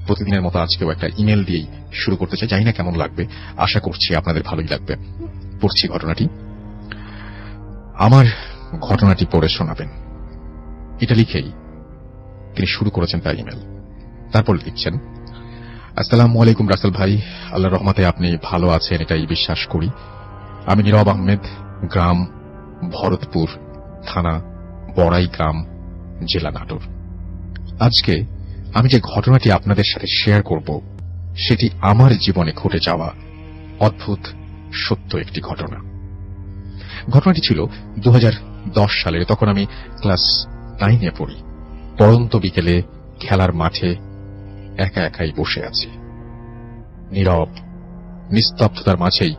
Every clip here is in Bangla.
প্রতিদিনের মতো আজকেও একটা ইমেল দিয়েই শুরু করতে চাই। জানি না কেমন লাগবে, আশা করছি আপনাদের ভালোই লাগবে। পড়ছি ঘটনাটি। আমার ঘটনাটি পড়ে শোনাবেন, এটা লিখেই তিনি শুরু করেছেন তার ইমেল। তারপর লিখছেন, আসসালামু আলাইকুম রাসেল ভাই, আল্লাহর রহমতে আপনি ভালো আছেন এটাই বিশ্বাস করি। আমি নীরব আহমেদ, গ্রাম ভরতপুর, থানা বড়াইগ্রাম, জেলা নাটোর। আজকে আমি যে ঘটনাটি আপনাদের সাথে শেয়ার করব সেটি আমার জীবনে ঘটে যাওয়া অদ্ভুত সত্য একটি ঘটনা। ঘটনাটি ছিল 2010 সালের। তখন আমি ক্লাস 9-এ পড়ি। পড়ন্ত বিকেলে খেলার মাঠে একা একাই বসে আছি। নীরব নিস্তব্ধতার মাঝেই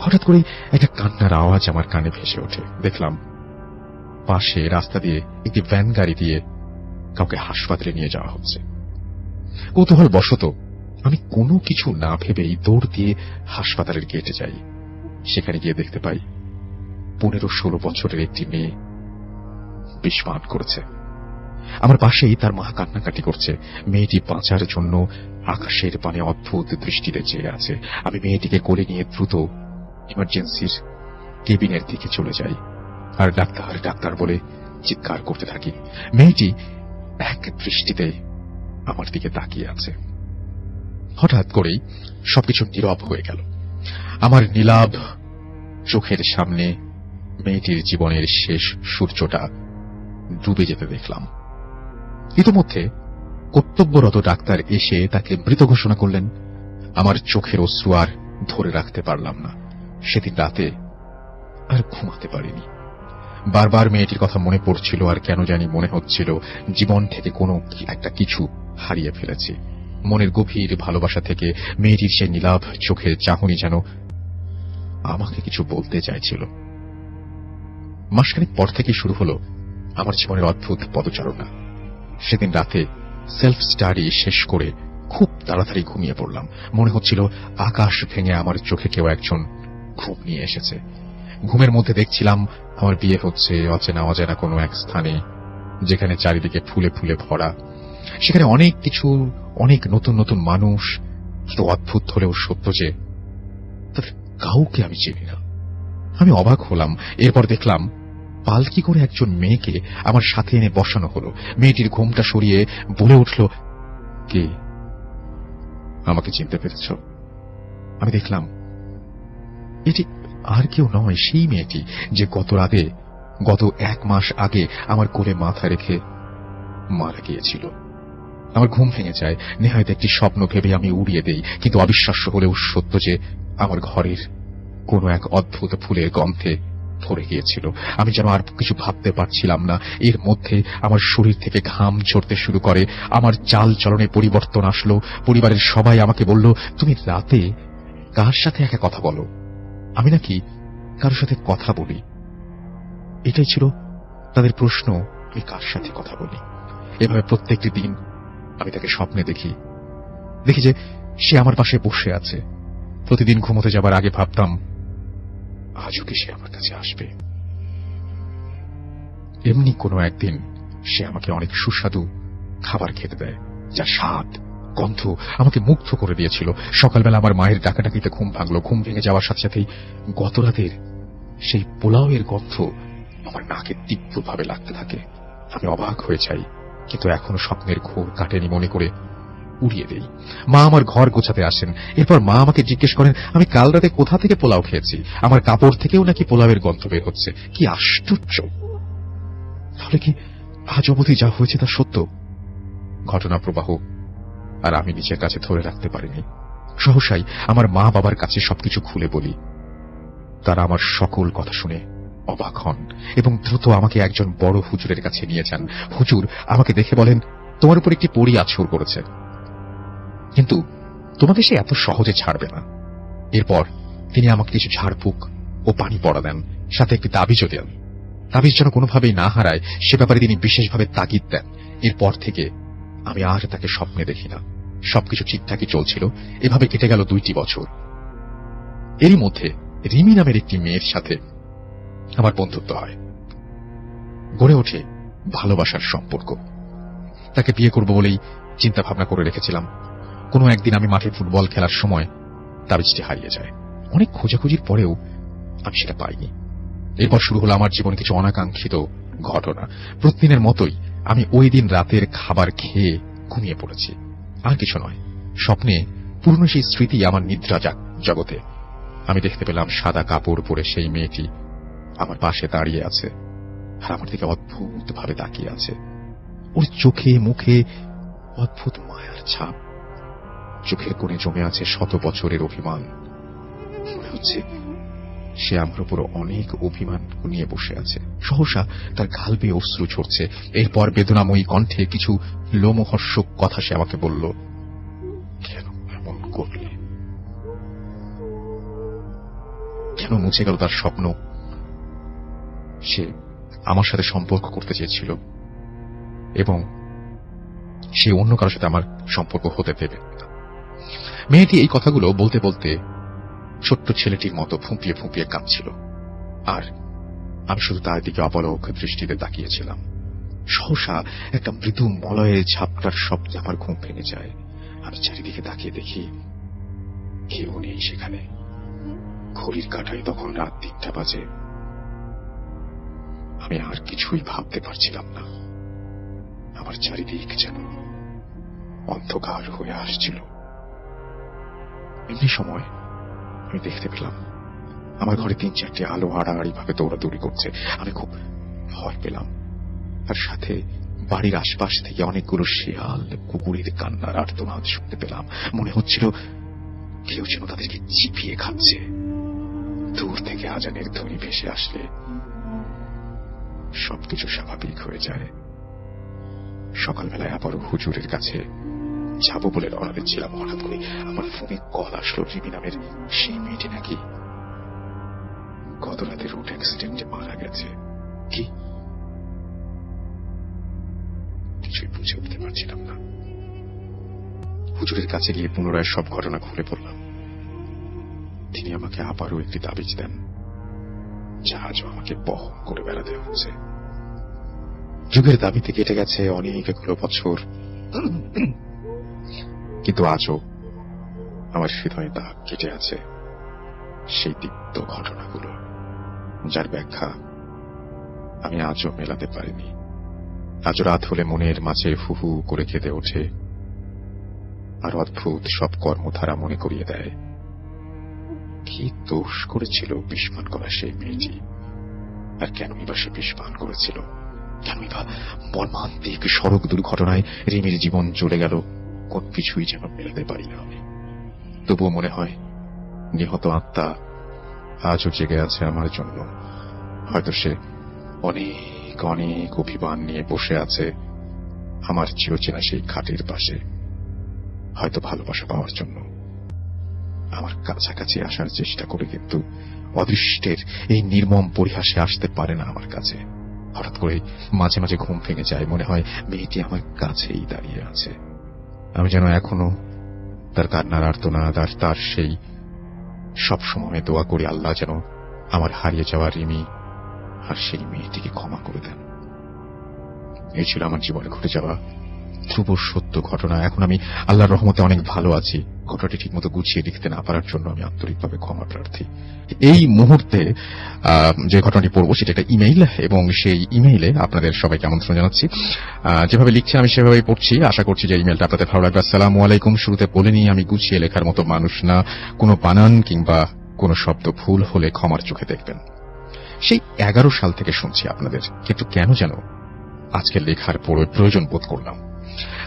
হঠাৎ করে একটা কান্নার আওয়াজ আমার কানে ভেসে ওঠে। দেখলাম পাশে রাস্তা দিয়ে একটি ভ্যান গাড়ি দিয়ে কাউকে হাসপাতালে নিয়ে যাওয়া হচ্ছে। কৌতূহল বশত আমি কোনো কিছু না ভেবেই দৌড় দিয়ে হাসপাতালের গেটে যাই। সেখানে গিয়ে দেখতে পাই 15-16 বছরের একটি মেয়ে বিষ পান করেছে। আমার পাশেই তার মা কান্নাকাটি করছে। মেয়েটি বাঁচার জন্য আকাশের পানে অদ্ভুত দৃষ্টিতে চেয়ে আছে। আমি মেয়েটিকে কোলে নিয়ে দ্রুত ইমার্জেন্সির কেবিনের দিকে চলে যাই আর ডাক্তার ডাক্তার বলে চিৎকার করতে থাকি। মেয়েটি এক দৃষ্টিতে আমার দিকে তাকিয়ে আছে। হঠাৎ করেই সবকিছু নীরব হয়ে গেল। আমার নীলাভ চোখের সামনে মেয়েটির জীবনের শেষ সূর্যটা ডুবে যেতে দেখলাম। ইতোমধ্যে কর্তব্যরত ডাক্তার এসে তাকে মৃত ঘোষণা করলেন। আমার চোখের অশ্রু আর ধরে রাখতে পারলাম না। সেদিন রাতে আর ঘুমাতে পারিনি। বারবার মেয়েটির কথা মনে পড়ছিল আর কেন জানি মনে হচ্ছিল জীবন থেকে কোনো একটা কিছু হারিয়ে ফেলেছি। মনের গভীর ভালোবাসা থেকে মেয়েটির সে নীলাভ চোখের চাহনি যেন আমাকে কিছু বলতে চাইছিল। মাসখানেক পর থেকে শুরু হলো আমার জীবনের অদ্ভুত পদচারণা। সেদিন রাতে সেলফ স্টাডি শেষ করে খুব তাড়াতাড়ি ঘুমিয়ে পড়লাম। মনে হচ্ছিল আকাশ ভেঙে আমার চোখে কেউ একজন ঘুম নিয়ে এসেছে। ঘুমের মধ্যে দেখছিলাম আমার বিয়ে হচ্ছে অচেনা অজানা কোনো এক স্থানে, যেখানে চারিদিকে ফুলে ফুলে ভরা। সেখানে অনেক কিছু, অনেক নতুন নতুন মানুষ। কিন্তু অদ্ভুত হলেও সত্য যে তাদের কাউকে আমি চিনি না। আমি অবাক হলাম। এরপর দেখলাম পালকি করে একজন মেয়েকে আমার সাথে এনে বসানো হলো। মেয়েটির ঘুমটা সরিয়ে বলে উঠল, কে? আমাকে চিনতে পেরেছ? আমি দেখলাম এটি আর কেউ নয়, সেই মেয়েটি যে গত রাতে, গত 1 মাস আগে আমার কোলে মাথা রেখে মারা গিয়েছিল। আমার ঘুম ভেঙে যায়। নেহায়েত একটি স্বপ্ন ভেবে আমি উড়িয়ে দেই। কিন্তু অবিশ্বাস্য হলেও সত্য যে আমার ঘরের কোনো এক অদ্ভুত ফুলের গন্ধে ভরে গিয়েছিল। আমি যেন আর কিছু ভাবতে পারছিলাম না। এর মধ্যে আমার শরীর থেকে ঘাম ঝরতে শুরু করে। আমার চাল চলনে পরিবর্তন আসলো। পরিবারের সবাই আমাকে বলল, তুমি রাতে কার সাথে একা কথা বলো? আমি নাকি কারোর সাথে কথা বলি। এটাই ছিল তাদের প্রশ্ন, আমি কার সাথে কথা বলি। এভাবে প্রত্যেকটি দিন আমি তাকে স্বপ্নে দেখি যে সে আমার পাশে বসে আছে। প্রতিদিন ঘুমোতে যাবার আগে ভাবতাম, আজও কি সে আমার কাছে আসবে? এমনি কোনো একদিন সে আমাকে অনেক সুস্বাদু খাবার খেতে দেয়, যার স্বাদ গন্ধ আমাকে মুগ্ধ করে দিয়েছিল। সকালবেলা আমার মায়ের ডাকাডাকিতে ঘুম ভাঙলো। ঘুম ভেঙে যাওয়ার সাথে সাথেই গত রাতের সেই পোলাওয়ের গন্ধ আমার নাকে তীব্রভাবে লাগতে থাকে। আমি অবাক হয়ে যাই, কিন্তু এখনো স্বপ্নের ঘোর কাটেনি মনে করে উড়িয়ে দেই। মা আমার ঘর গোছাতে আসেন। এরপর মা আমাকে জিজ্ঞেস করেন আমি কাল রাতে কোথা থেকে পোলাও খেয়েছি। আমার কাপড় থেকেও নাকি পোলাওয়ের গন্ধ বের হচ্ছে। কি আশ্চর্য! তাহলে কি আজ অবধি যা হয়েছে তা সত্য? ঘটনা প্রবাহ আর আমি নিজের কাছে ধরে রাখতে পারিনি। সহসাই আমার মা বাবার কাছে সবকিছু খুলে বলি। তারা আমার সকল কথা শুনে অবাক হন এবং দ্রুত আমাকে একজন বড় হুজুরের কাছে নিয়ে যান। হুজুর আমাকে দেখে বলেন, তোমার উপর একটি পরী আছর করেছে, কিন্তু তোমাকে সে এত সহজে ছাড়বে না। এরপর তিনি আমাকে কিছু ঝাড়ফুঁক ও পানি পড়া দেন, সাথে একটি তাবিজও দেন। তাবিজ যেন কোনোভাবেই না হারায় সে ব্যাপারে তিনি বিশেষভাবে তাগিদ দেন। এরপর থেকে আমি আর তাকে স্বপ্নে দেখি না। সবকিছু ঠিকঠাকই চলছিল। এভাবে কেটে গেল 2টি বছর। এরই মধ্যে রিমি নামের একটি মেয়ের সাথে আমার বন্ধুত্ব হয়। গড়ে ওঠে ভালোবাসার সম্পর্ক। তাকে বিয়ে করব বলেই চিন্তা ভাবনা করে রেখেছিলাম। কোনো একদিন আমি মাঠে ফুটবল খেলার সময় তাবিজটি হারিয়ে যায়। অনেক খোঁজাখুঁজির পরেও আমি সেটা পাইনি। এরপর শুরু হলো আমার জীবনে কিছু অনাকাঙ্ক্ষিত ঘটনা। প্রতিদিনের মতোই আমি ওই দিন রাতের খাবার খেয়ে ঘুমিয়ে পড়েছি। আর কিছু নয়, স্বপ্নে পুরনো সেই স্মৃতি আমার নিদ্রা জগতে। আমি দেখতে পেলাম সাদা কাপড় পরে সেই মেয়েটি আমার পাশে দাঁড়িয়ে আছে, আর আমার দিকে অদ্ভুত ভাবে তাকিয়ে আছে। ওর চোখে মুখে অদ্ভুত মায়ার ছাপ, চোখের কোণে জমে আছে শত বছরের অভিমান। মনে হচ্ছে সে আমার উপর অনেক অভিমান নিয়ে বসে আছে। সহসা তার গাল বেয়ে অশ্রু ঝরছে। এরপর বেদনাময়ী কণ্ঠে কিছু লোমহর্ষক কথা সে আমাকে বলল। কেন এমন করলে? কেন মুছে গেল তার স্বপ্ন? সে আমার সাথে সম্পর্ক করতে চেয়েছিল এবং সে অন্য কারোর সাথে আমার সম্পর্ক হতে দেবে না। মেয়েটি এই কথাগুলো বলতে বলতে ছোট্ট ছেলেটির মতো ফুঁপিয়ে ফুঁপিয়ে কাঁদছিল, আর আমি শুধু তার দিকে অপলক দৃষ্টিতে তাকিয়েছিলাম। সহসা একটা মৃদু মলয়ের ঝাপটার শব্দে আমার ঘুম ভেঙে যায়। আমি চারিদিকে তাকিয়ে দেখি কেউ নেই সেখানে। ঘড়ির কাঁটায় তখন রাত 3টা বাজে। আমি আর কিছুই ভাবতে পারছিলাম না। আমার চারিদিক যেন অন্ধকার হয়ে আসছিল। এমনি সময় আমি দেখতে পেলাম আমার ঘরে 3-4টি আলো আড়াআড়ি ভাবে দৌড়াদৌড়ি করছে। আমি খুব ভয় পেলাম। আর সাথে বাড়ির আশপাশ থেকে অনেকগুলো শেয়াল কুকুরের কান্নার আর্তনাদ শুনতে পেলাম। মনে হচ্ছিল কেউ যেন তাদেরকে চিপিয়ে খাচ্ছে। দূর থেকে আজানের ধ্বনি ভেসে আসলে সবকিছু স্বাভাবিক হয়ে যায়। সকালবেলায় আবারও হুজুরের কাছে যাবো বলে রওনা দিচ্ছিলাম। হঠাৎ করে আমার ফোনে কল আসলো। রিমি নামের সেই মেয়েটি নাকি গত রাতে রোড অ্যাক্সিডেন্টে মারা গেছে। কি? কিছুই বুঝে উঠতে পারছিলাম না। হুজুরের কাছে গিয়ে পুনরায় সব ঘটনা খুলে পড়লাম। তিনি আমাকে আবারও একটি তাবিজ দেন, যা আজও আমাকে বহন করে বেড়াতে হচ্ছে। যুগের দাবিতে কেটে গেছে অনেকগুলো বছর, কিন্তু আজও আমার হৃদয়ে দাগ কেটে আছে সেই তিক্ত ঘটনাগুলো, যার ব্যাখ্যা আমি আজও মেলাতে পারিনি। আজও রাত হলে মনের মাঝে হু হু করে কেঁদে ওঠে, আর অদ্ভুত সব কর্মধারা মনে করিয়ে দেয় কি দোষ করেছিল বিষপান করা সেই মেয়েটি, আর কেনই বা সে বিষপান করেছিল? কেনই বা মর্মান্তিক সড়ক দুর্ঘটনায় রিমির জীবন চলে গেল? কোন কিছুই যেন মেলাতে পারি না আমি। তবুও মনে হয় নিহত আত্মা আজও জেগে আছে আমার জন্য। হয়তো সে অনেক অনেক অভিমান নিয়ে বসে আছে আমার চিরচেনা সেই খাটের পাশে, হয়তো ভালোবাসা পাওয়ার জন্য আমার কাছাকাছি আসার চেষ্টা করে, কিন্তু অদৃষ্টের এই নির্মম পরিহাসে আসতে পারে না আমার কাছে। হঠাৎ করে মাঝে মাঝে ঘুম ভেঙে যায়। মনে হয় মেয়েটি আমার কাছেই দাঁড়িয়ে আছে। আমি যেন এখনো তার কান্নার আর্তনাদ আর তার সেই সবসময় দোয়া করি আল্লাহ যেন আমার হারিয়ে যাওয়া রিমি আর সেই মেয়েটিকে ক্ষমা করে দেন। এই ছিল আমার জীবনে ঘটে যাওয়া ধ্রুব সত্য ঘটনা। এখন আমি আল্লাহর রহমতে অনেক ভালো আছি। ঘটনাটি ঠিক মতো গুছিয়ে লিখতে না পারার জন্য আমি আন্তরিকভাবে ক্ষমা প্রার্থী। এই মুহূর্তে যে ঘটনাটি পড়বো সেটা একটা ইমেইল, এবং সেই ইমেইলে আপনাদের সবাইকে আমন্ত্রণ জানাচ্ছি। যেভাবে লিখছি আমি সেভাবেই পড়ছি। আশা করছি যে ইমেইলটা আপনাদের ভালো লাগবে। আসসালামু আলাইকুম। শুরুতে বলিনি আমি গুছিয়ে লেখার মতো মানুষ না। কোনো বানান কিংবা কোনো শব্দ ভুল হলে ক্ষমার চোখে দেখবেন। সেই 11 সাল থেকে শুনছি আপনাদের, কিন্তু কেন যেন আজকে লেখার প্রয়োজন বোধ করলাম।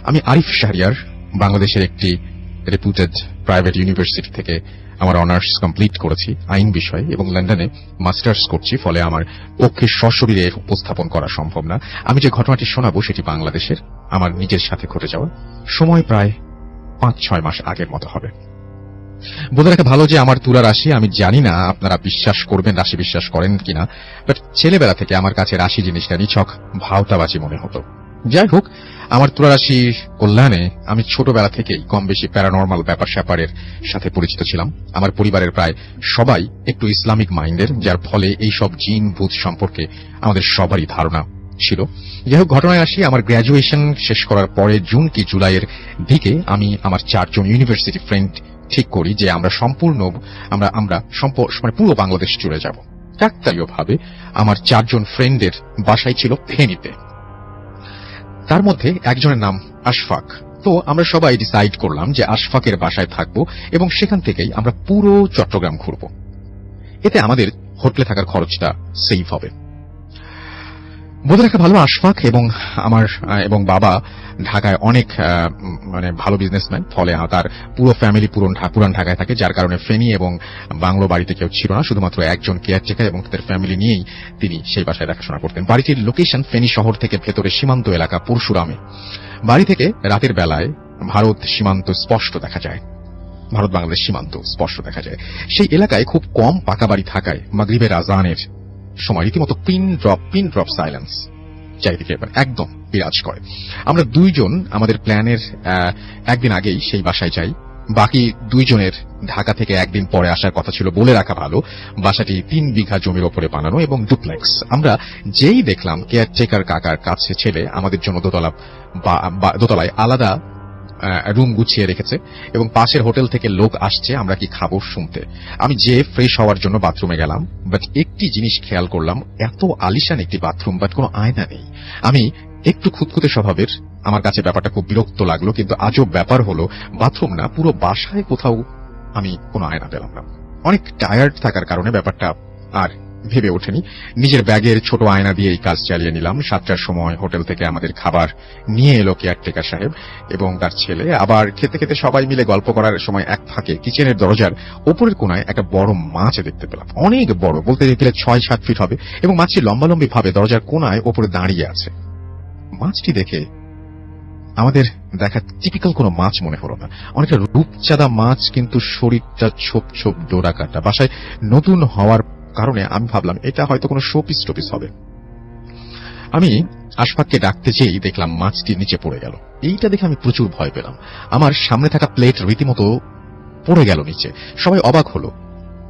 আমি আরিফ শাহরিয়ার, বাংলাদেশের একটি রেপুটেড প্রাইভেট ইউনিভার্সিটি থেকে আমার অনার্স কমপ্লিট করেছি আইন বিষয়ে, এবং লন্ডনে মাস্টার্স করছি। ফলে আমার পক্ষে সশরীরে উপস্থাপন করা সম্ভব না। আমি যে ঘটনাটি শোনাবো সেটি বাংলাদেশের, আমার নিজের সাথে ঘটে যাওয়া, সময় প্রায় 5-6 মাস আগের মতো হবে। বলে রাখা ভালো যে আমার তুলা রাশি। আমি জানি না আপনারা বিশ্বাস করবেন, রাশি বিশ্বাস করেন কিনা, বাট ছেলেবেলা থেকে আমার কাছে রাশি জিনিসটা নিছক ভাওতাবাজি মনে হতো। যাই হোক, আমার তুলা রাশির কল্যাণে আমি ছোটবেলা থেকেই কম বেশি প্যারানর্মাল ব্যাপার স্যাপারের সাথে পরিচিত ছিলাম। আমার পরিবারের প্রায় সবাই একটু ইসলামিক মাইন্ডের, যার ফলে এই সব জিন ভূত সম্পর্কে আমাদের সবারই ধারণা ছিল। যাই হোক, ঘটনায় আসি। আমার গ্র্যাজুয়েশন শেষ করার পরে জুন কি জুলাইয়ের দিকে আমি আমার 4 জন ইউনিভার্সিটি ফ্রেন্ড ঠিক করি যে আমরা মানে পুরো বাংলাদেশ জুড়ে যাব। কাকতালীয়ভাবে আমার 4 জন ফ্রেন্ডের বাসায় ছিল ফেনীতে। তার মধ্যে একজনের নাম আশফাক। তো আমরা সবাই ডিসাইড করলাম যে আশফাকের বাসায় থাকবো এবং সেখান থেকেই আমরা পুরো চট্টগ্রাম ঘুরব। এতে আমাদের হোটেলে থাকার খরচটা সেভ হবে। বলে রাখা ভালো, আশফাক এবং বাবা ঢাকায় অনেক মানে ভালো বিজনেসম্যান, ফলে তার পুরো ফ্যামিলি পুরান ঢাকায় থাকে, যার কারণে ফেনী এবং বাংলো বাড়িতে কেউ ছিল না, শুধুমাত্র একজন কেয়ারটেকার এবং তাদের ফ্যামিলি নিয়েই তিনি সেই বাসায় দেখাশোনা করতেন। বাড়িটির লোকেশন ফেনী শহর থেকে ভেতরে সীমান্ত এলাকা পরশুরামে। বাড়ি থেকে রাতের বেলায় ভারত সীমান্ত স্পষ্ট দেখা যায়, ভারত বাংলাদেশ সীমান্ত স্পষ্ট দেখা যায়। সেই এলাকায় খুব কম পাকা বাড়ি থাকায় মাগরিবের আজানের সময় রীতিমতো পিন ড্রপ সাইলেন্স চারিদিকে একদম বিরাজ করে। আমরা 2 জন আমাদের প্ল্যানের একদিন আগেই সেই বাসায় যাই। বাকি 2 জনের ঢাকা থেকে একদিন পরে আসার কথা ছিল। বলে রাখা ভালো, বাসাটি 3 বিঘা জমির ওপরে বানানো এবং ডুপ্লেক্স। আমরা যেই দেখলাম কেয়ারটেকার কাকার কাছে ছেলে আমাদের জন্য দোতলায় আলাদা রুম গুছিয়ে রেখেছে এবং পাশের হোটেল থেকে লোক আসছে আমরা কি খাবো শুনতে। আমি যে ফ্রেশ হওয়ার জন্য বাথরুমে গেলাম, বাট একটি জিনিস খেয়াল করলাম, এত আলিশান একটি বাথরুম বাট কোনো আয়না নেই। আমি একটু খুঁতখুঁতে স্বভাবের, আমার কাছে ব্যাপারটা খুব বিরক্ত লাগলো, কিন্তু আজব ব্যাপার হলো বাথরুম না, পুরো বাসায় কোথাও আমি কোনো আয়না পেলাম না। অনেক টায়ার্ড থাকার কারণে ব্যাপারটা আর ভেবে ওঠেনি। নিজের ব্যাগের ছোট আয়না দিয়ে এই কাজ চালিয়ে নিলাম। 7টার সময় হোটেল থেকে আমাদের খাবার নিয়ে এলো কেয়ারটেকার সাহেব এবং তার ছেলে। আবার খেতে খেতে সবাই মিলে গল্প করার সময় এক ফাঁকে কিচেনের দরজার ওপরের কোনায় একটা বড় মাছ দেখতে পেলাম। অনেক বড়, বলতে গেলে 6-7 ফিট হবে, এবং মাছটি লম্বালম্বি ভাবে দরজার কোনায় ওপরে দাঁড়িয়ে আছে। মাছটি দেখে আমাদের দেখা টিপিক্যাল কোনো মাছ মনে হলো না, অনেকটা রূপচাঁদা মাছ, কিন্তু শরীরটা ছোপ ছোপ ডোরা কাটা। বাসায় নতুন হওয়ার কারণে আমি ভাবলাম এটা হয়তো কোনো শোপিস টোপিস হবে। আমি আশফাককে ডাকতে যেই দেখলাম মাছটি নিচে পড়ে গেল। এইটা দেখে আমি প্রচুর ভয় পেলাম। আমার সামনে থাকা প্লেট রীতিমতো পড়ে গেল নিচে। সবাই অবাক হলো।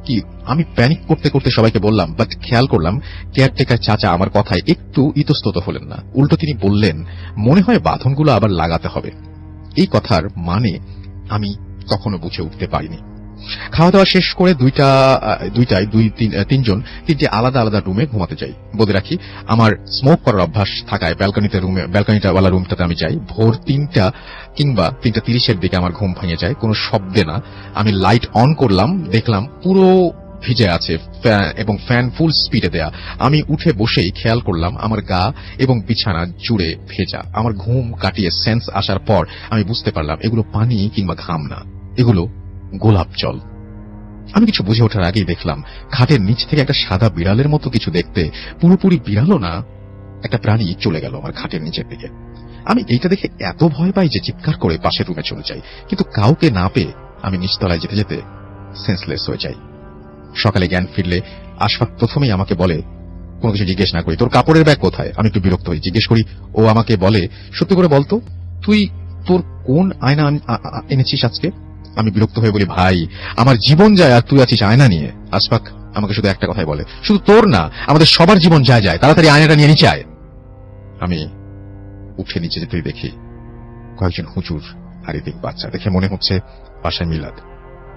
কি আমি প্যানিক করতে করতে সবাইকে বললাম, বাট খেয়াল করলাম কেয়ারটেকার চাচা আমার কথায় একটু ইতস্তত হলেন না। উল্টো তিনি বললেন, মনে হয় বাঁধনগুলো আবার লাগাতে হবে। এই কথার মানে আমি কখনো বুঝে উঠতে পারিনি। খাওয়া দাওয়া শেষ করে তিনটি আলাদা আলাদা রুমে ঘুমাতে যাই। বলে রাখি, আমার স্মোক করার অভ্যাস থাকায় ব্যালকনিটাওয়ালা রুমটাতে আমি যাই। ভোর 3টা কিংবা 3:30 দিকে আমার ঘুম ভেঙে যায়, কোনো শব্দে না। আমি লাইট অন করলাম, দেখলাম পুরো ভিজে আছে এবং ফ্যান ফুল স্পিডে দেয়া। আমি উঠে বসেই খেয়াল করলাম আমার গা এবং বিছানা জুড়ে ভেজা। আমার ঘুম কাটিয়ে সেন্স আসার পর আমি বুঝতে পারলাম এগুলো পানি কিংবা ঘাম না, এগুলো গোলাপ জল। আমি কিছু বুঝে ওঠার আগেই দেখলাম খাটের নিচ থেকে একটা সাদা বিড়ালের মতো কিছু দেখতে, পুরোপুরি বিড়ালও না, একটা প্রাণী চলে গেল আমার খাটের নিচের দিকে। আমি এইটা দেখে এত ভয় পাই যে চিৎকার করে পাশের রুমে চলে যাই, কিন্তু কাউকে না পেয়ে আমি নিচতলায় যেতে যেতে সেন্সলেস হয়ে যাই। সকালে জ্ঞান ফিরলে আশফাক প্রথমেই আমাকে বলে, কোনো কিছু জিজ্ঞেস না করি, তোর কাপড়ের ব্যাগ কোথায়? আমি একটু বিরক্ত হই, জিজ্ঞেস করি। ও আমাকে বলে, সত্যি করে বলতো তুই তোর কোন আয়না এনেছিস আজকে? আমি বিরক্ত হয়ে বলি, ভাই আমার জীবন যায় আর তুই আছিস আয়না নিয়ে। আশফাক আমাকে শুধু একটা কথাই বলে, শুধু তোর না, আমাদের সবার জীবন যায়, তাড়াতাড়ি আয়নাটা নিয়ে নিচে আয়। আমি উঠে নিচে যেতেই দেখি কয়েকজন হুজুর আর এদিক বাচ্চা। দেখে মনে হচ্ছে বাসায় মিলাদ।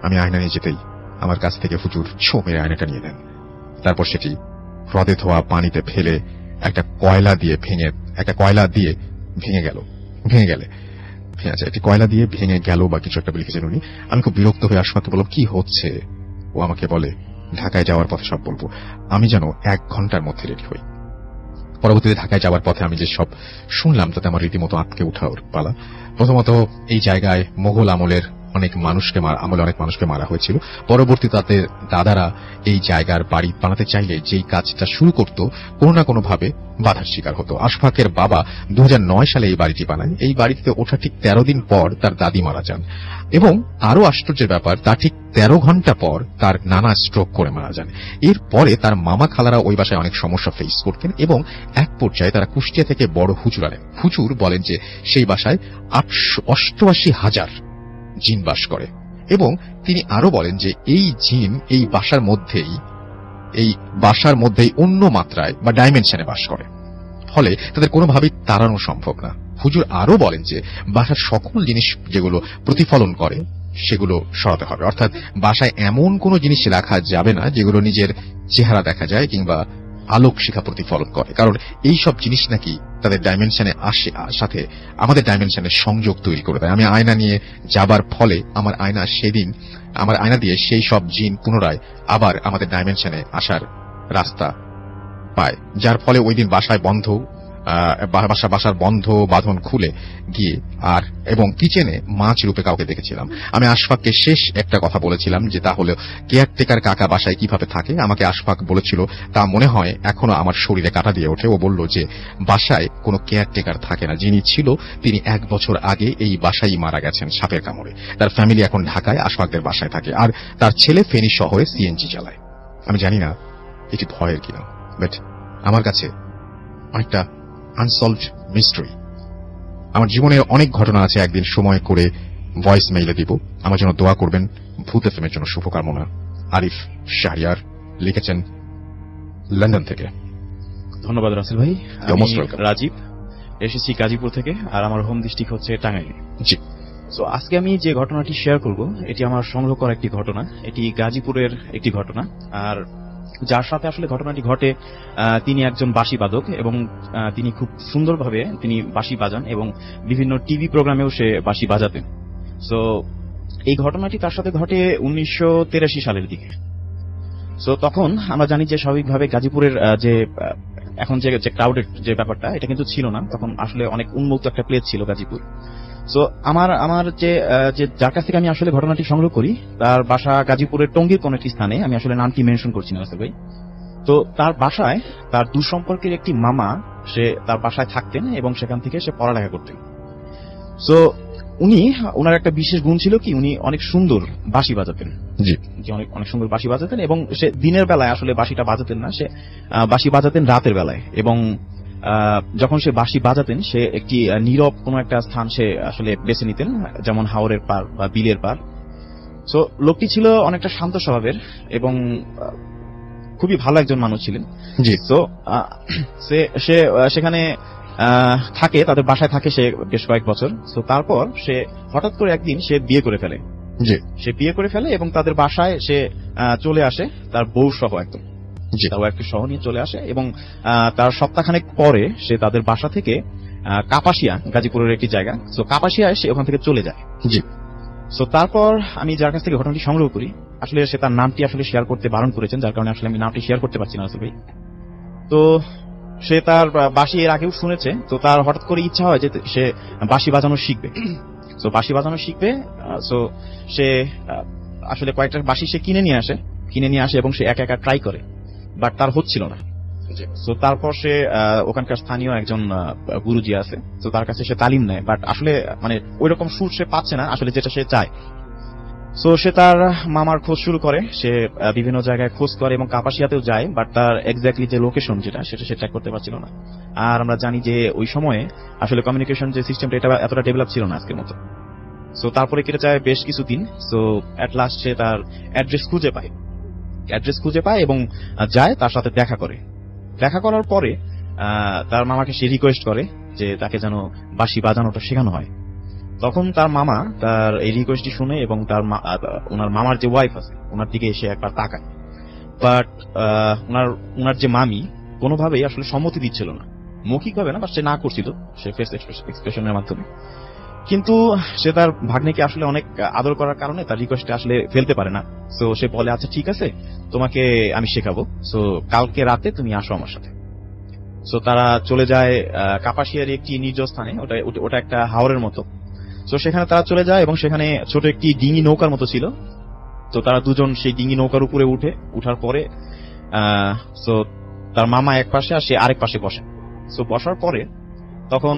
আমি আয়না নিয়ে যেতেই আমার কাছ থেকে হুজুর ছো মেরে আয়নাটা নিয়ে নেন। তারপর সেটি হ্রদে ধোয়া পানিতে ফেলে একটা কয়লা দিয়ে ভেঙে গেলে একটি কয়লা দিয়ে ভেঙে গেল বা কিছু একটা লিখেছেন উনি। আমি খুব বিরক্ত হয়ে আশফাককে বললাম, কি হচ্ছে? ও আমাকে বলে, ঢাকায় যাওয়ার পথে সব বলবো। আমি যেন 1 ঘন্টার মধ্যে রেডি হই। পরবর্তীতে ঢাকায় যাওয়ার পথে আমি যে সব শুনলাম তাতে আমার রীতিমতো আটকে উঠার পালা। প্রথমত এই জায়গায় মোগল আমলের অনেক মানুষকে মারা হয়েছিল। পরবর্তীতে তাদের দাদারা এই জায়গার বাড়ি বানাতে চাইলে যেই কাজটা শুরু করত কোনো না কোনো ভাবে বাধার শিকার হতো। আশফাকের বাবা 2009 সালে এই বাড়িটি বানায়। এই বাড়িতে ওঠা ঠিক 13 দিন পর তার দাদি মারা যান, এবং আরো আশ্চর্যের ব্যাপার, তার ঠিক 13 ঘন্টা পর তার নানা স্ট্রোক করে মারা যান। এরপরে তার মামা খালারা ওই বাসায় অনেক সমস্যা ফেস করতেন, এবং এক পর্যায়ে তারা কুষ্টিয়া থেকে বড় হুজুর আনেন। হুজুর বলেন যে সেই বাসায় 88,000 জিন বাস করে, এবং তিনি আরো বলেন যে এই জিন এই বাসার মধ্যেই অন্য মাত্রায় বা ডাইমেনশনে বাস করে। ফলে তাদের কোনোভাবেই তাড়ানো সম্ভব না। হুজুর আরো বলেন যে বাসার সকল জিনিস যেগুলো প্রতিফলন করে সেগুলো সরাতে হবে, অর্থাৎ বাসায় এমন কোনো জিনিস রাখা যাবে না যেগুলো নিজের চেহারা দেখা যায় কিংবা আলোক শিখা প্রতিফলন করে, কারণ এই সব জিনিস নাকি তাদের ডাইমেনশনে আসে সাথে আমাদের ডাইমেনশনের সংযোগ তৈরি করে দেয়। আমি আয়না নিয়ে যাবার ফলে আমার আয়না দিয়ে সেই সব জিন পুনরায় আবার আমাদের ডাইমেনশনে আসার রাস্তা পায়, যার ফলে ওই দিন বাসার বন্ধ বাঁধন খুলে গিয়ে এবং কিচেনে মাছ রূপে কাউকে দেখেছিলাম। আমি আশফাককে শেষ একটা কথা বলেছিলাম যে তাহলে কেয়ারটেকার কাকা বাসায় কিভাবে থাকে। আমাকে আশফাক বলেছিল তা মনে হয় এখনো আমার শরীরে কাটা দিয়ে ওঠে। ও বলল যে বাসায় কোনো কেয়ারটেকার থাকে না, যিনি ছিল তিনি 1 বছর আগে এই বাসায় মারা গেছেন সাপের কামড়ে। তার ফ্যামিলি এখন ঢাকায় আশফাকদের বাসায় থাকে, আর তার ছেলে ফেনী শহরে সিএনজি চালায়। আমি জানি না এটি ভয়ের কিনা, বাট আমার কাছে অনেকটা আনসলভড মিস্ট্রি। আমার জীবনের অনেক ঘটনা আছে, একদিন সময় করে ভয়েস মেইলে দিব। আমার জন্য দোয়া করবেন। ভূত এফএম এর জন্য শুভকামনা। আরিফ শাহরিয়ার লিখেছেন লন্ডন থেকে। ধন্যবাদ রাসেল ভাই। আমি রাজীব, এসেছি গাজীপুর থেকে, আর আমার হোম ডিস্ট্রিক্ট হচ্ছে টাঙ্গাইল। জি। তো আজকে আমি যে ঘটনাটি শেয়ার করব এটি আমার সংগ্রহ করা একটি ঘটনা। এটি গাজীপুরের একটি ঘটনা, আর যার সাথে আসলে ঘটনাটি ঘটে তিনি একজন বাঁশি বাদক এবং তিনি খুব সুন্দরভাবে তিনি বাঁশি বাজান এবং বিভিন্ন টিভি প্রোগ্রামেও সে বাঁশি বাজাতেন। সো এই ঘটনাটি তার সাথে ঘটে 1983 সালের দিকে। সো তখন আমরা জানি যে স্বাভাবিকভাবে গাজীপুরের যে এখন যে ক্রাউডের যে ব্যাপারটা এটা কিন্তু ছিল না, তখন আসলে অনেক উন্মুক্ত একটা প্লেস ছিল গাজীপুর। সো আমার যে যার কাছ থেকে আমি আসলে ঘটনাটি সংগ্রহ করি তার বাসা গাজীপুরের টঙ্গীর কোন একটি স্থানে, আমি আসলে নামটি মেনশন করছি না ভাই। তো তার বাসায় তার দুঃসম্পর্কের একটি মামা সে তার বাসায় থাকতেন এবং সেখান থেকে সে পড়ালেখা করতেন। সো ওনার একটা বিশেষ গুণ ছিল কি, উনি অনেক সুন্দর বাঁশি বাজাতেন। জি, অনেক সুন্দর বাঁশি বাজাতেন এবং সে দিনের বেলায় আসলে বাঁশিটা বাজাতেন না, সে বাঁশি বাজাতেন রাতের বেলায়। এবং যখন সে বাঁশি বাজাতেন সে একটি নীরব কোন একটা স্থান সে আসলে বেছে নিতেন, যেমন হাওরের পার বা বিলের পার। সো লোকটি ছিল অনেকটা শান্ত স্বভাবের এবং খুবই ভালো একজন মানুষ ছিলেন। জি। তো সে সেখানে থাকে, তাদের বাসায় থাকে সে বেশ কয়েক বছর। তো তারপর সে হঠাৎ করে একদিন সে বিয়ে করে ফেলে। জি। সে বিয়ে করে ফেলে এবং তাদের বাসায় সে চলে আসে তার বউ সহ একদম। তাও একটু সহ নিয়ে চলে আসে এবং তার সপ্তাহখানেক পরে সে তাদের বাসা থেকে কাপাসিয়া, গাজীপুরের একটি জায়গা, তো কাপাসিয়ায় সে ওখান থেকে চলে যায়। জি। তো তারপর আমি যার কাছ থেকে ঘটনাটি সংগ্রহ করি, আসলে সে তার নামটি আসলে শেয়ার করতে বারণ করেছেন, যার কারণে আসলে আমি নামটি শেয়ার করতে পারছি না আসলে ভাই। তো সে তার বাঁশি এর আগেও শুনেছে, তো তার হঠাৎ করে ইচ্ছা হয় যে সে বাঁশি বাজানো শিখবে। তো বাঁশি বাজানো শিখবে, সো সে আসলে কয়েকটা বাঁশি সে কিনে নিয়ে আসে এবং সে একা একা ট্রাই করে, বাট তার হচ্ছিল না। তো তারপর সে ওখানকার স্থানীয় একজন গুরুজি আছে, তো তার কাছে সে তালিম নেয়, বাট আসলে মানে ওই রকম সুর সে পাচ্ছে না আসলে যেটা সে চায়। সো সে তার মামার খোঁজ শুরু করে, সে বিভিন্ন জায়গায় খোঁজ করে এবং কাপাসিয়াতেও যায়, বাট তার এক্স্যাক্টলি যে লোকেশন যেটা সেটা সে ট্র্যাক করতে পারছিল না। আর আমরা জানি যে ওই সময়ে আসলে কমিউনিকেশন যে সিস্টেমটা এটা এতটা ডেভেলপ ছিল না আজকের মতো। সো তারপরে কেটে যায় বেশ কিছুদিন। সো এট লাস্ট সে তার অ্যাড্রেস খুঁজে পায় এবং যায়, তার সাথে দেখা করার পরে তার মামাকে সে রিকোয়েস্ট করে যে তাকে যেন বাঁশি বাজানোটা শেখানো হয়। তখন তার মামা তার এই রিকোয়েস্টটি শুনে এবং ওনার মামার যে ওয়াইফ আছে ওনার দিকে এসে একবার তাকায়, বাট ওনার যে মামি কোনোভাবেই আসলে সম্মতি দিচ্ছিল না, মৌখিকভাবে না, বাট সে না করছিল সে ফেস এক্সপ্রেশনের মাধ্যমে। কিন্তু সে তার ভাগ্নেকে আসলে অনেক আদর করার কারণে তার রিকোয়েস্টটা আসলে ফেলতে পারে না। সো সে বলে আচ্ছা ঠিক আছে, তোমাকে আমি শেখাবো, সো কালকে রাতে তুমি আসো আমার সাথে। সো তারা চলে যায় কাপাসিয়ার একটি নির্জন স্থানে, ওটা একটা হাওরের মতো। তো সেখানে তারা চলে যায় এবং সেখানে ছোট একটি ডিঙি নৌকার মতো ছিল। তো তারা দুজন সেই ডিঙি নৌকার উপরে উঠার পরে সো তার মামা এক পাশে আর সে আরেক পাশে বসে। সো বসার পরে তখন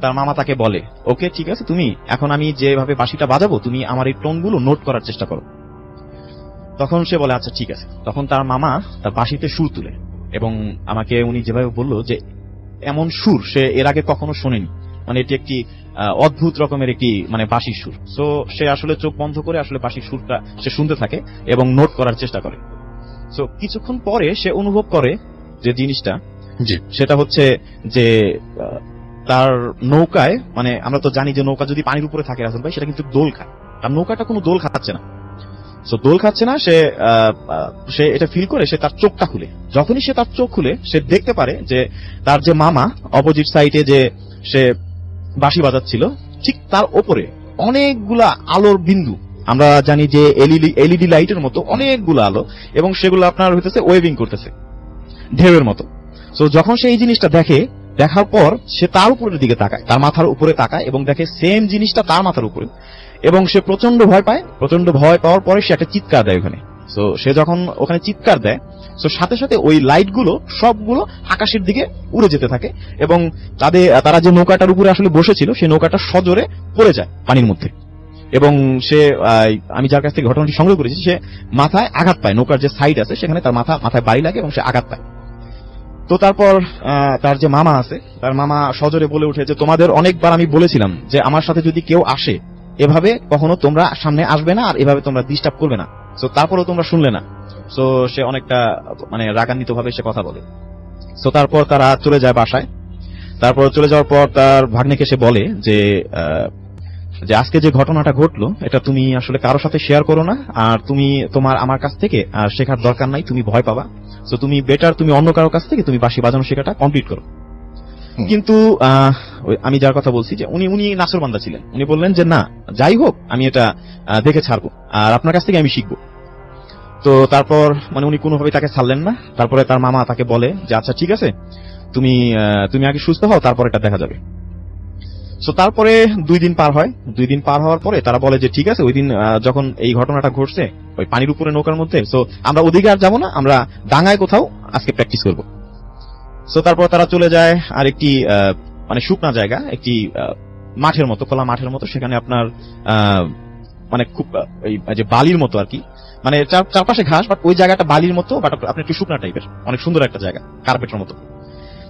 তার মামা তাকে বলে, ওকে ঠিক আছে, তুমি এখন আমি যেভাবে বাঁশিটা বাজাবো তুমি আমার এই টোনগুলো নোট করার চেষ্টা করো। তখন সে বলে আচ্ছা ঠিক আছে। তখন তার মামা তার বাঁশিতে সুর তুলে এবং আমাকে উনি যেভাবে বললো যে এমন সুর সে এর আগে কখনো শোনেনি, মানে এটি একটি অদ্ভুত রকমের একটি মানে বাঁশির সুর। সো সে আসলে চোখ বন্ধ করে আসলে বাঁশির সুরটা সে শুনতে থাকে এবং নোট করার চেষ্টা করে। সো কিছুক্ষণ পরে সে অনুভব করে যে জিনিসটা জি। সেটা হচ্ছে যে তার নৌকায়, মানে আমরা তো জানি যে নৌকা যদি পানির উপরে থাকে রাসেল ভাই, সেটা কিন্তু দোল খায়। তার নৌকাটা কোনো দোল খাচ্ছে না। সো দোল খাচ্ছে না, সে এটা ফিল করে সে তার চোখটা খুলে। যখনই সে তার চোখ খুলে, সে দেখতে পারে যে তার যে মামা অপোজিট সাইডে যে সে বাঁশি বাজাচ্ছিল, ঠিক তার ওপরে অনেকগুলা আলোর বিন্দু, আমরা জানি যে এলইডি লাইটের মতো অনেকগুলো আলো, এবং সেগুলো আপনার হইতেছে ওয়েভিং করতেছে ঢেউয়ের মতো। সো যখন সে এই জিনিসটা দেখে, দেখার পর সে তার উপরের দিকে তাকায়, তার মাথার উপরে তাকায় এবং দেখে সেম জিনিসটা তার মাথার উপরে, এবং সে প্রচন্ড ভয় পায়। প্রচন্ড ভয় পাওয়ার পরে সে একটা চিৎকার দেয় ওখানে। সো সে যখন ওখানে চিৎকার দেয়, সো সাথে সাথে ওই লাইটগুলো সবগুলো আকাশের দিকে উড়ে যেতে থাকে, এবং তারা যে নৌকাটার উপরে আসলে বসেছিল, সেই নৌকাটা সজোরে পড়ে যায় পানির মধ্যে। এবং সে, আমি যার কাছ থেকে ঘটনাটি সংগ্রহ করেছি, সে মাথায় আঘাত পায়, নৌকার যে সাইড আছে সেখানে তার মাথায় বাড়ি লাগে এবং সে আঘাত পায়। তো তারপর তার যে মামা আছে, তার মামা সজোরে বলে উঠে যে তোমাদের অনেকবার আমি বলেছিলাম যে আমার সাথে যদি কেউ আসে, এভাবে কখনো তোমরা সামনে আসবে না, আর এভাবে তোমরা ডিস্টার্ব করবে না। সো তারপরেও তোমরা শুনলে না। সো সে অনেকটা মানে রাগান্বিত ভাবে সে কথা বলে। সো তারপর তারা চলে যায় বাসায়। তারপর চলে যাওয়ার পর তার ভাগ্নেকে সে বলে যে আজকে যে ঘটনাটা ঘটলো, এটা তুমি আসলে কারোর সাথে শেয়ার করো না, আর তুমি আমার কাছ থেকে আর শেখার দরকার নাই, তুমি ভয় পাবা। সো তুমি বেটার তুমি অন্য কারোর কাছ থেকে তুমি বাঁশি বাজানো শেখাটা কমপ্লিট করো। কিন্তু আমি যার কথা বলছি যে উনি নাসরবান্দা ছিলেন, উনি বললেন যে না, যাই হোক আমি এটা দেখে ছাড়বো, আর আপনার কাছ থেকে আমি শিখবো। তো তারপর মানে উনি কোনোভাবেই তাকে ছাড়লেন না। তারপরে তার মামা তাকে বলে যে আচ্ছা ঠিক আছে, তুমি আগে সুস্থ হও, তারপর এটা দেখা যাবে। সো তারপরে 2 দিন পার হয়। 2 দিন পার হওয়ার পরে তারা বলে যে ঠিক আছে, ওই দিন যখন এই ঘটনাটা ঘটছে ওই পানির উপরে নৌকার মধ্যে, সো আমরা ওদিকে আর যাবো না, আমরা ডাঙায় কোথাও আজকে প্র্যাকটিস করবো। সো তারপর তারা চলে যায় আর একটি মানে শুকনা জায়গা, একটি মাঠের মতো, খোলা মাঠের মতো। সেখানে আপনার মানে খুব এই যে বালির মতো আর কি, মানে চারপাশে ঘাস, বাট ওই জায়গাটা বালির মতো, বাট আপনি একটু শুকনা টাইপের, অনেক সুন্দর একটা জায়গা, কার্পেটের মতো।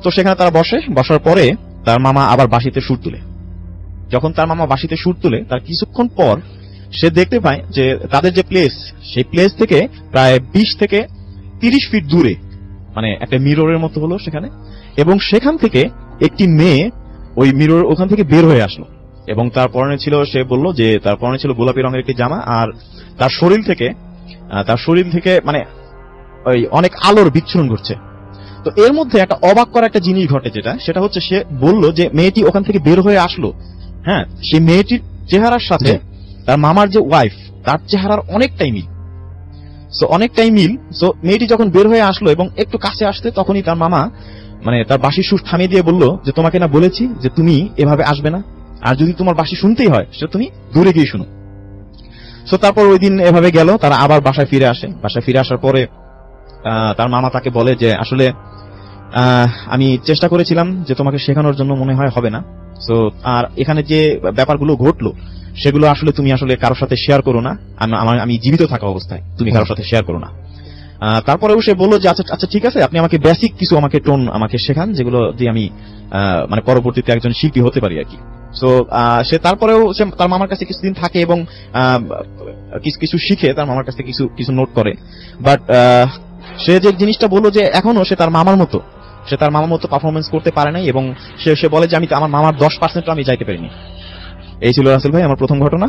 তো সেখানে তারা বসার পরে তার মামা আবার বাঁশিতে সুর তুলে। যখন তার মামা বাঁশিতে সুর তুলে, তার কিছুক্ষণ পর সে দেখতে পায় যে তাদের যে প্লেস, সেই প্লেস থেকে প্রায় 20 থেকে 30 ফিট দূরে মানে একটা মিররের মতো হলো সেখানে, এবং সেখান থেকে একটি মেয়ে ওই মিরর ওখান থেকে বের হয়ে আসলো, এবং তার পরনে ছিল, সে বলল যে তার পরনে ছিল গোলাপি রঙের একটি জামা, আর তার শরীর থেকে মানে ওই অনেক আলোর বিচ্ছুরণ ঘটছে। তো এর মধ্যে একটা অবাক করা একটা জিনিস ঘটে, সেটা হচ্ছে সে বলল যে মেয়েটি ওখান থেকে বের হয়ে আসলো, হ্যাঁ, সেই মেয়েটির চেহারার সাথে তার মামার যে ওয়াইফ, তার চেহারার অনেকটাই মিল। সো মেয়েটি যখন বের হয়ে আসলো এবং একটু কাছে আসতে, তখনই তার মামা মানে তার বাঁশির সুর থামিয়ে দিয়ে বলল যে তোমাকে না বলেছি যে তুমি এভাবে আসবে না, আর যদি তোমার বাঁশি শুনতেই হয় সেটা তুমি দূরে গিয়ে শুনো। সো তারপর ওই দিন এভাবে গেল, তারা আবার বাসায় ফিরে আসে। বাসায় ফিরে আসার পরে তার মামা তাকে বলে যে আসলে আমি চেষ্টা করেছিলাম যে তোমাকে শেখানোর জন্য, মনে হয় হবে না। সো আর এখানে যে ব্যাপারগুলো ঘটলো সেগুলো আসলে তুমি আসলে কারোর সাথে শেয়ার করো না, আমি জীবিত থাকা অবস্থায় তুমি কারোর সাথে শেয়ার করো না। তারপরেও সে বললো যে আচ্ছা ঠিক আছে, আপনি আমাকে বেসিক কিছু টোন আমাকে শেখান, যেগুলো দিয়ে আমি মানে পরবর্তীতে একজন শিল্পী হতে পারি আর কি। সো সে তারপরেও সে তার মামার কাছে কিছুদিন থাকে এবং কিছু শিখে তার মামার কাছে কিছু নোট করে। বাট সে যে জিনিসটা বললো যে এখনো সে তার মামার মতো পারফরমেন্স করতে পারে নাই, এবং সে বলে যে আমার মামার 10% আমি যাইতে পারিনি। এই ছিল রাসেল ভাই আমার প্রথম ঘটনা।